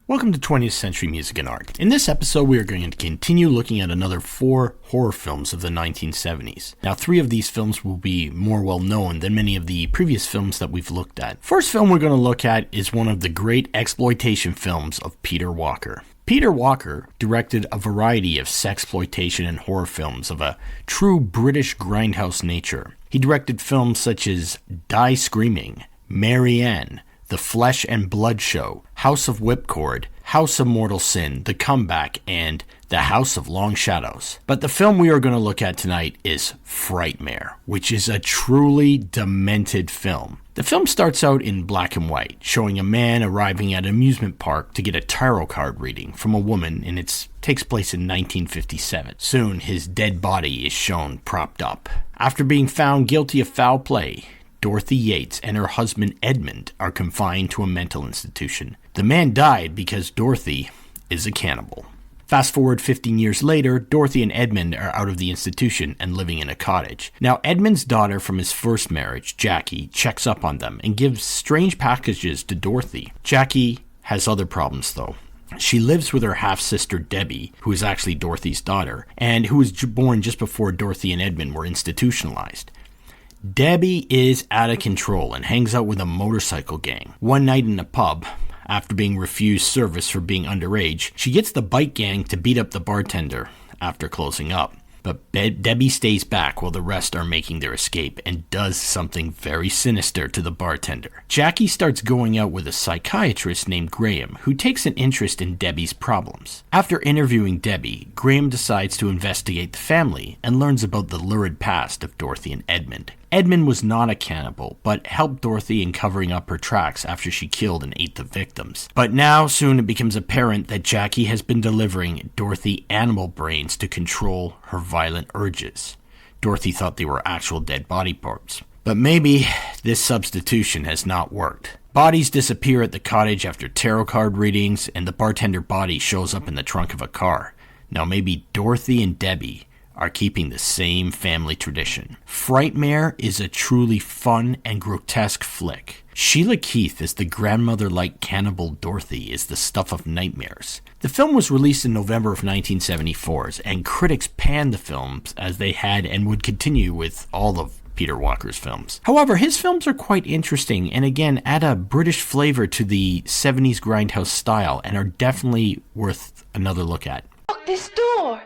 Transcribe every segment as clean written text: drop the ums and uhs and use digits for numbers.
Welcome to 20th Century Music and Art. In this episode, we are going to continue looking at another 4 horror films of the 1970s. Now, 3 of these films will be more well known than many of the previous films that we've looked at. First film we're going to look at is one of the great exploitation films of Peter Walker. Peter Walker directed a variety of sexploitation and horror films of a true British grindhouse nature. He directed films such as Die Screaming, Mary Ann, The Flesh and Blood Show, House of Whipcord, House of Mortal Sin, The Comeback, and The House of Long Shadows. But the film we are going to look at tonight is Frightmare, which is a truly demented film. The film starts out in black and white, showing a man arriving at an amusement park to get a tarot card reading from a woman, and it takes place in 1957. Soon, his dead body is shown propped up. After being found guilty of foul play, Dorothy Yates and her husband Edmund are confined to a mental institution. The man died because Dorothy is a cannibal. Fast forward 15 years later, Dorothy and Edmund are out of the institution and living in a cottage. Now, Edmund's daughter from his first marriage, Jackie, checks up on them and gives strange packages to Dorothy. Jackie has other problems, though. She lives with her half-sister Debbie, who is actually Dorothy's daughter, and who was born just before Dorothy and Edmund were institutionalized. Debbie is out of control and hangs out with a motorcycle gang. One night in a pub, after being refused service for being underage, she gets the bike gang to beat up the bartender after closing up. But Debbie stays back while the rest are making their escape and does something very sinister to the bartender. Jackie starts going out with a psychiatrist named Graham, who takes an interest in Debbie's problems. After interviewing Debbie, Graham decides to investigate the family and learns about the lurid past of Dorothy and Edmund. Edmund was not a cannibal, but helped Dorothy in covering up her tracks after she killed and ate the victims. But now, soon it becomes apparent that Jackie has been delivering Dorothy animal brains to control her violent urges. Dorothy thought they were actual dead body parts. But maybe this substitution has not worked. Bodies disappear at the cottage after tarot card readings, and the bartender body shows up in the trunk of a car. Now maybe Dorothy and Debbie are keeping the same family tradition. Frightmare is a truly fun and grotesque flick. Sheila Keith as the grandmother-like cannibal Dorothy is the stuff of nightmares. The film was released in November of 1974, and critics panned the films as they had and would continue with all of Peter Walker's films. However, his films are quite interesting and again add a British flavor to the 70s grindhouse style and are definitely worth another look at. Lock this door!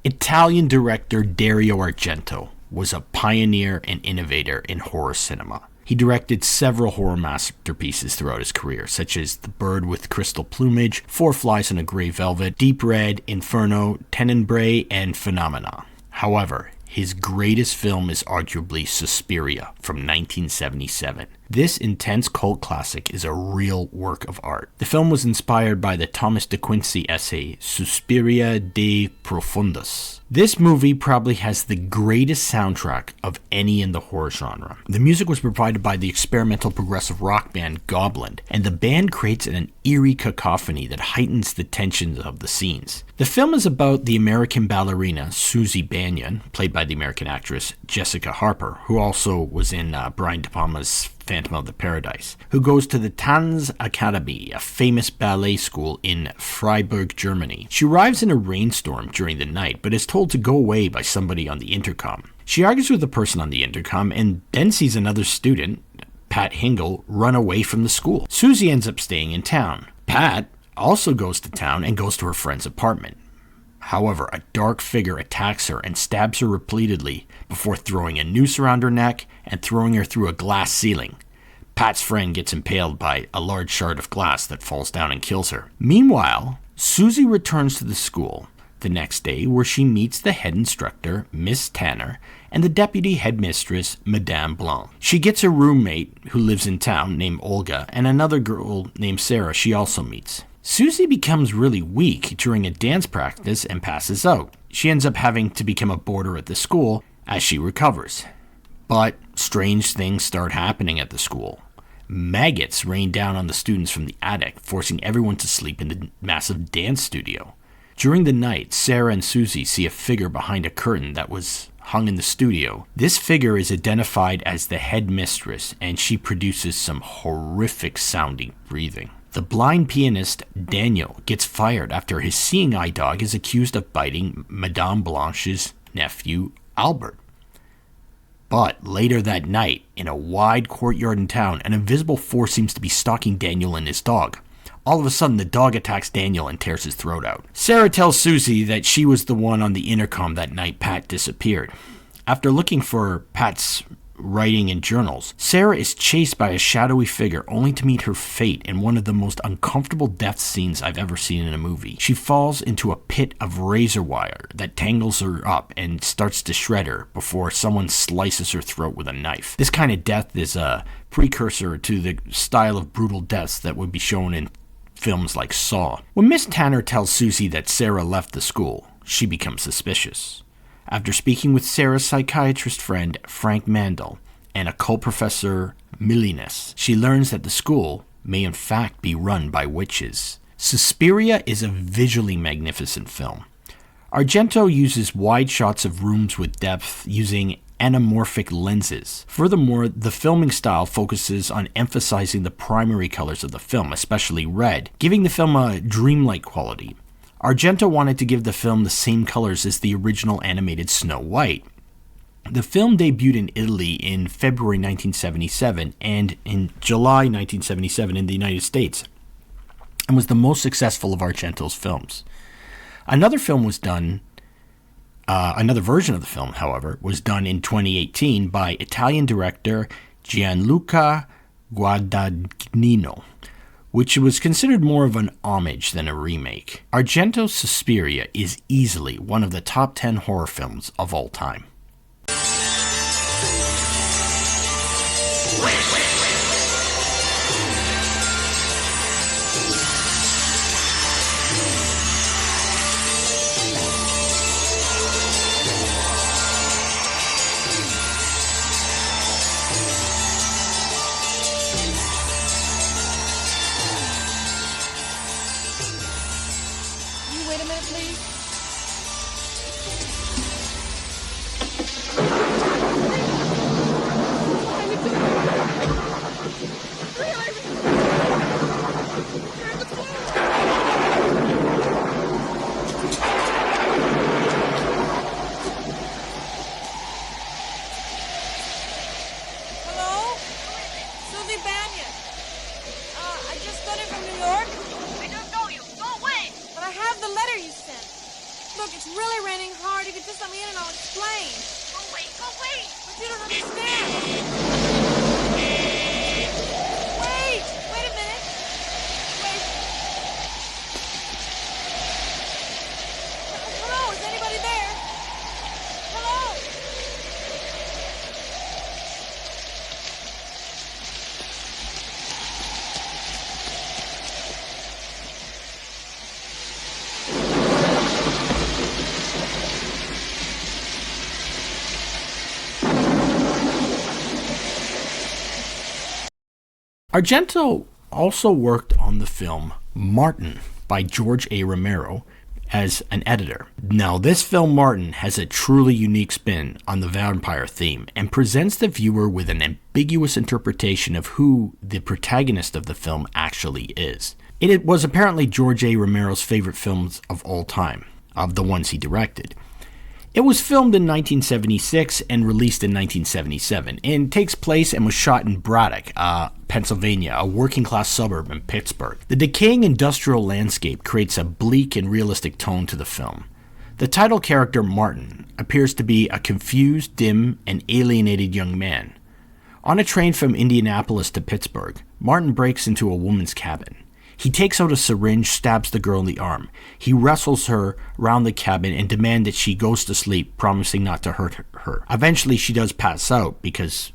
Italian director Dario Argento was a pioneer and innovator in horror cinema. He directed several horror masterpieces throughout his career, such as The Bird with Crystal Plumage, Four Flies on a Grey Velvet, Deep Red, Inferno, Tenebrae, and Phenomena. However, his greatest film is arguably Suspiria from 1977. This intense cult classic is a real work of art. The film was inspired by the Thomas de Quincey essay Suspiria de Profundis. This movie probably has the greatest soundtrack of any in the horror genre. The music was provided by the experimental progressive rock band Goblin, and the band creates an eerie cacophony that heightens the tensions of the scenes. The film is about the American ballerina Susie Bannion, played by the American actress Jessica Harper, who also was in Brian De Palma's Phantom of the Paradise, who goes to the Tanz Academy, a famous ballet school in Freiburg, Germany. She arrives in a rainstorm during the night, but is told to go away by somebody on the intercom. She argues with the person on the intercom and then sees another student, Pat Hingle, run away from the school. Susie ends up staying in town. Pat also goes to town and goes to her friend's apartment. However, a dark figure attacks her and stabs her repeatedly before throwing a noose around her neck and throwing her through a glass ceiling. Pat's friend gets impaled by a large shard of glass that falls down and kills her. Meanwhile, Susie returns to the school. the next day, where she meets the head instructor, Miss Tanner, and the deputy headmistress, Madame Blanc. She gets a roommate who lives in town named Olga, and another girl named Sarah she also meets. Susie becomes really weak during a dance practice and passes out. She ends up having to become a boarder at the school as she recovers. But strange things start happening at the school. Maggots rain down on the students from the attic, forcing everyone to sleep in the massive dance studio. During the night, Sarah and Susie see a figure behind a curtain that was hung in the studio. This figure is identified as the headmistress, and she produces some horrific sounding breathing. The blind pianist Daniel gets fired after his seeing eye dog is accused of biting Madame Blanche's nephew Albert. But later that night, in a wide courtyard in town, an invisible force seems to be stalking Daniel and his dog. All of a sudden, the dog attacks Daniel and tears his throat out. Sarah tells Susie that she was the one on the intercom that night Pat disappeared. After looking for Pat's writing and journals, Sarah is chased by a shadowy figure only to meet her fate in one of the most uncomfortable death scenes I've ever seen in a movie. She falls into a pit of razor wire that tangles her up and starts to shred her before someone slices her throat with a knife. This kind of death is a precursor to the style of brutal deaths that would be shown in films like Saw. When Miss Tanner tells Susie that Sarah left the school, she becomes suspicious. After speaking with Sarah's psychiatrist friend Frank Mandel and occult professor Millinus, she learns that the school may in fact be run by witches. Suspiria is a visually magnificent film. Argento uses wide shots of rooms with depth using anamorphic lenses. Furthermore, the filming style focuses on emphasizing the primary colors of the film, especially red, giving the film a dreamlike quality. Argento wanted to give the film the same colors as the original animated Snow White. The film debuted in Italy in February 1977 and in July 1977 in the United States, and was the most successful of Argento's films. Another version of the film, however, was done in 2018 by Italian director Gianluca Guadagnino, which was considered more of an homage than a remake. Argento's Suspiria is easily one of the top 10 horror films of all time. Wait a minute, please. Hello? Susie Banyan. I just got in from New York. I don't know you. Go away. But I have the letter you sent. Look, it's really raining hard. You can just let me in and I'll explain. Go away. Go away. But you don't understand. Wait! Wait a minute. Wait. Hello? Is anybody there? Hello? Argento also worked on the film Martin by George A. Romero as an editor. Now, this film Martin has a truly unique spin on the vampire theme and presents the viewer with an ambiguous interpretation of who the protagonist of the film actually is. It was apparently George A. Romero's favorite films of all time, of the ones he directed. It was filmed in 1976 and released in 1977, and takes place and was shot in Braddock, Pennsylvania, a working-class suburb in Pittsburgh. The decaying industrial landscape creates a bleak and realistic tone to the film. The title character, Martin, appears to be a confused, dim, and alienated young man. On a train from Indianapolis to Pittsburgh, Martin breaks into a woman's cabin. He takes out a syringe, stabs the girl in the arm. He wrestles her around the cabin and demands that she goes to sleep, promising not to hurt her. Eventually, she does pass out because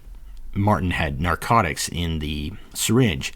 Martin had narcotics in the syringe.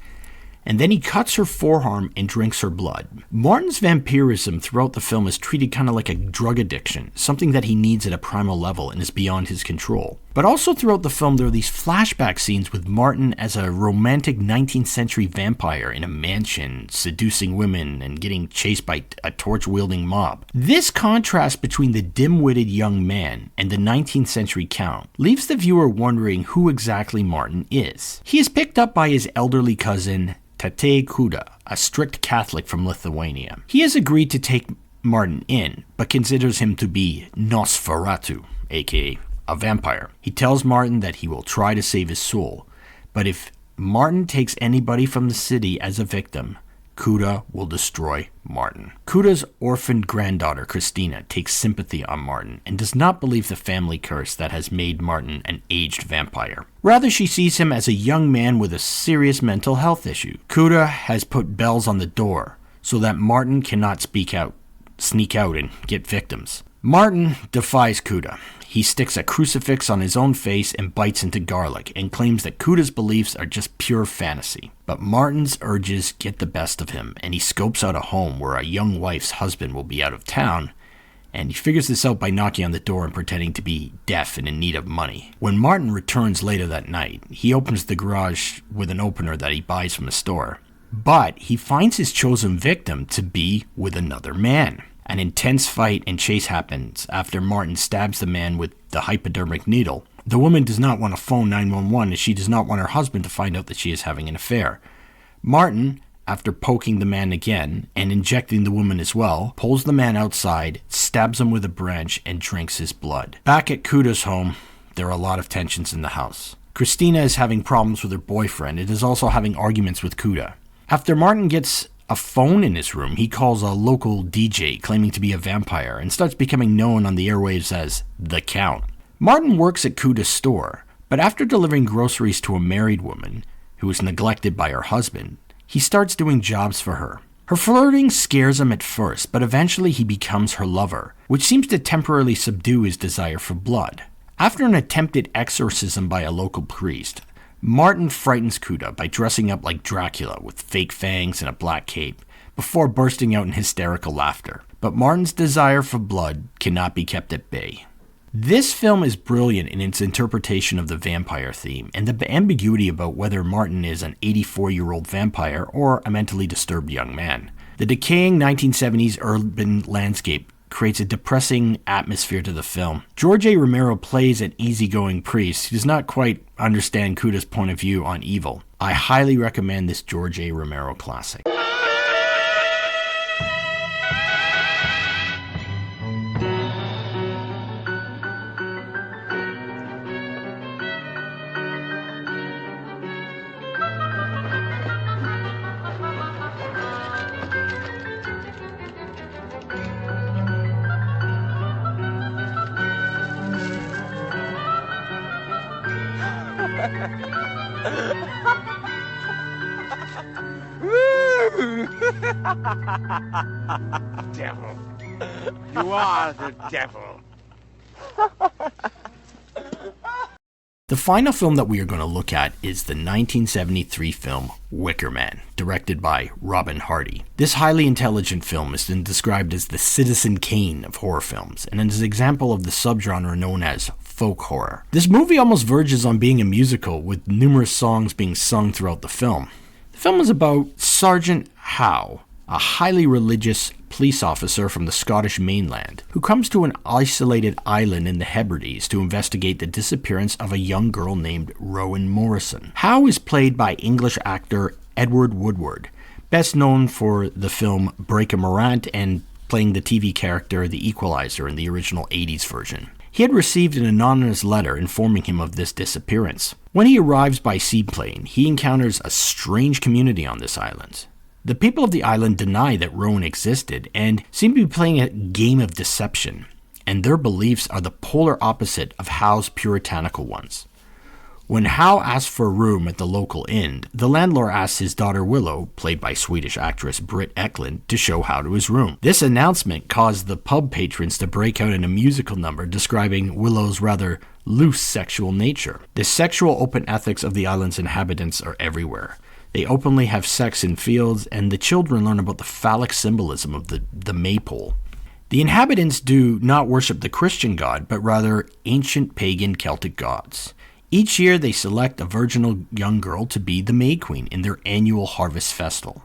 And then he cuts her forearm and drinks her blood. Martin's vampirism throughout the film is treated kind of like a drug addiction, something that he needs at a primal level and is beyond his control. But also throughout the film, there are these flashback scenes with Martin as a romantic 19th century vampire in a mansion, seducing women and getting chased by a torch-wielding mob. This contrast between the dim-witted young man and the 19th century count leaves the viewer wondering who exactly Martin is. He is picked up by his elderly cousin, Tate Kuda, a strict Catholic from Lithuania. He has agreed to take Martin in, but considers him to be Nosferatu, aka a vampire. He tells Martin that he will try to save his soul, but if Martin takes anybody from the city as a victim, Kuda will destroy Martin. Kuda's orphaned granddaughter, Christina, takes sympathy on Martin and does not believe the family curse that has made Martin an aged vampire. Rather, she sees him as a young man with a serious mental health issue. Kuda has put bells on the door so that Martin cannot sneak out and get victims. Martin defies Kuda. He sticks a crucifix on his own face and bites into garlic and claims that Kuda's beliefs are just pure fantasy. But Martin's urges get the best of him, and he scopes out a home where a young wife's husband will be out of town, and he figures this out by knocking on the door and pretending to be deaf and in need of money. When Martin returns later that night, he opens the garage with an opener that he buys from the store. But he finds his chosen victim to be with another man. An intense fight and chase happens after Martin stabs the man with the hypodermic needle. The woman does not want to phone 911 as she does not want her husband to find out that she is having an affair. Martin, after poking the man again and injecting the woman as well, pulls the man outside, stabs him with a branch, and drinks his blood. Back at Kuda's home, there are a lot of tensions in the house. Christina is having problems with her boyfriend and is also having arguments with Kuda. After Martin gets a phone in his room, he calls a local DJ claiming to be a vampire and starts becoming known on the airwaves as The Count. Martin works at Kuda's store, but after delivering groceries to a married woman who is neglected by her husband, he starts doing jobs for her. Her flirting scares him at first, but eventually he becomes her lover, which seems to temporarily subdue his desire for blood. After an attempted exorcism by a local priest, Martin frightens Kuda by dressing up like Dracula with fake fangs and a black cape, before bursting out in hysterical laughter. But Martin's desire for blood cannot be kept at bay. This film is brilliant in its interpretation of the vampire theme and the ambiguity about whether Martin is an 84-year-old vampire or a mentally disturbed young man. The decaying 1970s urban landscape creates a depressing atmosphere to the film. George A. Romero plays an easygoing priest who does not quite understand Kuda's point of view on evil. I highly recommend this George A. Romero classic. Devil. You are the devil. The final film that we are going to look at is the 1973 film Wicker Man, directed by Robin Hardy. This highly intelligent film has been described as the Citizen Kane of horror films, and is an example of the subgenre known as folk horror. This movie almost verges on being a musical, with numerous songs being sung throughout the film. The film is about Sergeant Howe, a highly religious police officer from the Scottish mainland, who comes to an isolated island in the Hebrides to investigate the disappearance of a young girl named Rowan Morrison. Howe is played by English actor Edward Woodward, best known for the film Breaker Morant and playing the TV character The Equalizer in the original 80s version. He had received an anonymous letter informing him of this disappearance. When he arrives by seaplane, he encounters a strange community on this island. The people of the island deny that Rowan existed and seem to be playing a game of deception, and their beliefs are the polar opposite of Howe's puritanical ones. When Hal asks for a room at the local inn, the landlord asks his daughter Willow, played by Swedish actress Britt Ekland, to show Hal to his room. This announcement caused the pub patrons to break out in a musical number describing Willow's rather loose sexual nature. The sexual open ethics of the island's inhabitants are everywhere. They openly have sex in fields, and the children learn about the phallic symbolism of the maypole. The inhabitants do not worship the Christian god, but rather ancient pagan Celtic gods. Each year they select a virginal young girl to be the May Queen in their annual harvest festival.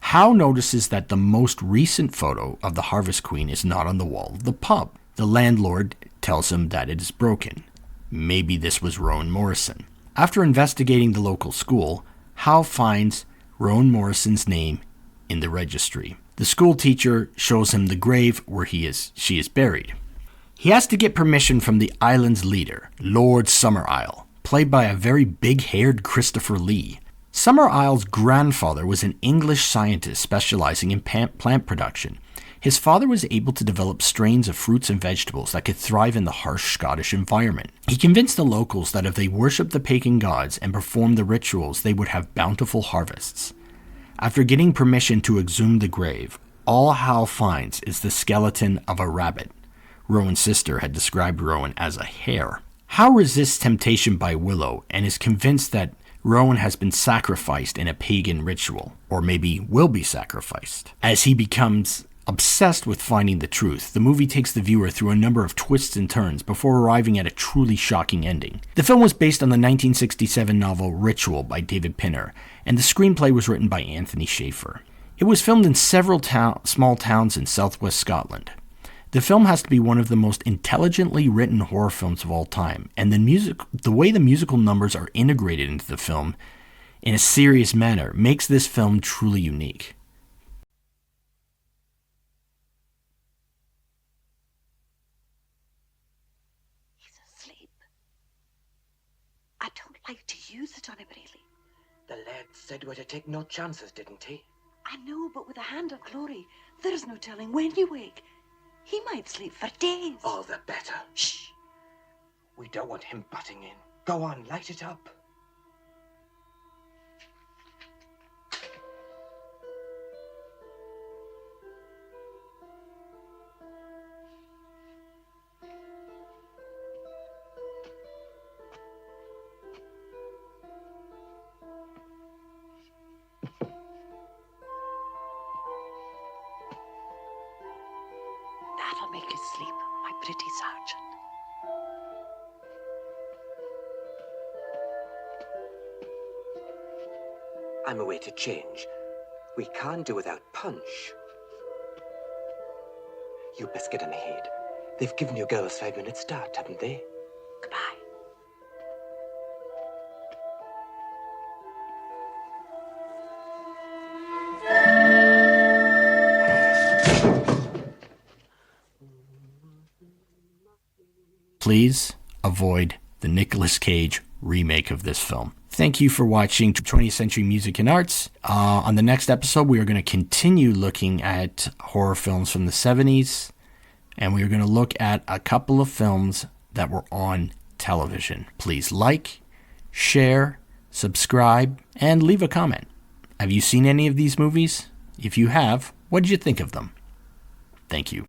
Hal notices that the most recent photo of the Harvest Queen is not on the wall of the pub. The landlord tells him that it is broken. Maybe this was Rowan Morrison. After investigating the local school, Hal finds Rowan Morrison's name in the registry. The school teacher shows him the grave where she is buried. He has to get permission from the island's leader, Lord Summerisle, played by a very big-haired Christopher Lee. Summerisle's grandfather was an English scientist specializing in plant production. His father was able to develop strains of fruits and vegetables that could thrive in the harsh Scottish environment. He convinced the locals that if they worshipped the pagan gods and performed the rituals, they would have bountiful harvests. After getting permission to exhume the grave, all Hal finds is the skeleton of a rabbit. Rowan's sister had described Rowan as a hare. Hal resists temptation by Willow and is convinced that Rowan has been sacrificed in a pagan ritual, or maybe will be sacrificed. As he becomes obsessed with finding the truth, the movie takes the viewer through a number of twists and turns before arriving at a truly shocking ending. The film was based on the 1967 novel Ritual by David Pinner, and the screenplay was written by Anthony Schaefer. It was filmed in several small towns in southwest Scotland. The film has to be one of the most intelligently written horror films of all time, and the way the musical numbers are integrated into the film in a serious manner makes this film truly unique. He's asleep. I don't like to use it on him, really. The lad said we're to take no chances, didn't he? I know, but with a hand of glory, there's no telling when you wake. He might sleep for days. All the better. Shh. We don't want him butting in. Go on, light it up. That'll make you sleep, my pretty sergeant. I'm away to change. We can't do without punch. You best get on ahead. They've given you girls 5 minutes start, haven't they? Goodbye. Please avoid the Nicolas Cage remake of this film. Thank you for watching 20th Century Music and Arts. On the next episode, we are going to continue looking at horror films from the 70s, and we are going to look at a couple of films that were on television. Please like, share, subscribe, and leave a comment. Have you seen any of these movies? If you have, what did you think of them? Thank you.